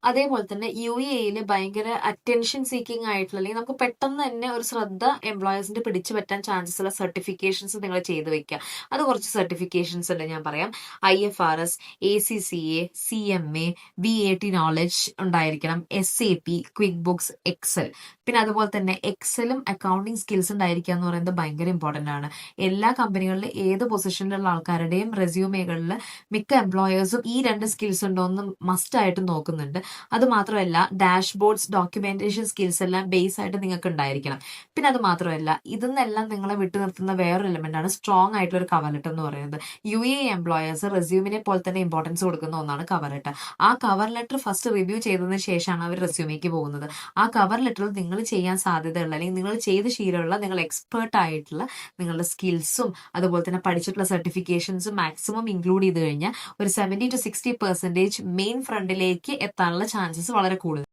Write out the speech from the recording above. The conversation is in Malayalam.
അതേപോലെ തന്നെ UAEയിൽ ഭയങ്കര അറ്റൻഷൻ സീക്കിംഗ് ആയിട്ടുള്ള അല്ലെങ്കിൽ നമുക്ക് പെട്ടെന്ന് തന്നെ ഒരു ശ്രദ്ധ എംപ്ലോയേഴ്സിന്റെ പിടിച്ചു പറ്റാൻ ചാൻസസ് ഉള്ള സർട്ടിഫിക്കേഷൻസ് നിങ്ങൾ ചെയ്തു വെക്കുക. അത് കുറച്ച് സർട്ടിഫിക്കേഷൻസ് ഉണ്ട്, ഞാൻ പറയാം. IFRS, ACCA, CMA, VAT knowledge ഉണ്ടായിരിക്കണം, SAP, ക്വിക്ക് ബുക്സ്, എക്സൽ. പിന്നെ അതുപോലെ തന്നെ എക്സലും അക്കൗണ്ടിങ് സ്കിൽസ് ഉണ്ടായിരിക്കുക എന്ന് പറയുന്നത് ഭയങ്കര ഇമ്പോർട്ടന്റ് ആണ്. എല്ലാ കമ്പനികളിലും ഏത് പൊസിഷനിലുള്ള ആൾക്കാരുടെയും റെസ്യൂമേകളിൽ മിക്ക എംപ്ലോയേഴ്സും ഈ രണ്ട് സ്കിൽസ് ഉണ്ടോ എന്ന് മസ്റ്റ് ആയിട്ട് നോക്കുന്നുണ്ട്. അത് മാത്രമല്ല, ഡാഷ്ബോർഡ്സ്, ഡോക്യുമെന്റേഷൻ സ്കിൽസ് എല്ലാം ബേസ് ആയിട്ട് നിങ്ങൾക്ക് ഉണ്ടായിരിക്കണം. പിന്നെ അത് മാത്രമല്ല, ഇതെന്നെല്ലാം നിങ്ങളെ വിട്ടു നിർത്തുന്ന വേറൊരു എലമെന്റ് ആണ് സ്ട്രോങ് ആയിട്ടുള്ള ഒരു കവർ ലെറ്റർ എന്ന് പറയുന്നത്. UAE എംപ്ലോയേഴ്സ് റെസ്യൂമിനെ പോലെ തന്നെ ഇമ്പോർട്ടൻസ് കൊടുക്കുന്ന ഒന്നാണ് കവർ ലെറ്റർ. ആ കവർ ലെറ്റർ ഫസ്റ്റ് റിവ്യൂ ചെയ്തതിന് ശേഷമാണ് അവർ റെസ്യൂമേക്ക് പോകുന്നത്. ആ കവർ ലെറ്ററിൽ നിങ്ങൾ ചെയ്യാൻ സാധ്യതയുള്ള അല്ലെങ്കിൽ നിങ്ങൾ ചെയ്ത് ശീലമുള്ള, നിങ്ങൾ എക്സ്പേർട്ട് ആയിട്ടുള്ള നിങ്ങളുടെ സ്കിൽസും അതുപോലെ തന്നെ പഠിച്ചിട്ടുള്ള സർട്ടിഫിക്കേഷൻസും മാക്സിമം ഇൻക്ലൂഡ് ചെയ്ത് കഴിഞ്ഞാൽ ഒരു 70 to 60% മെയിൻ ഫ്രണ്ടിലേക്ക് എത്താനുള്ള ചാൻസസ് വളരെ കൂടുതൽ.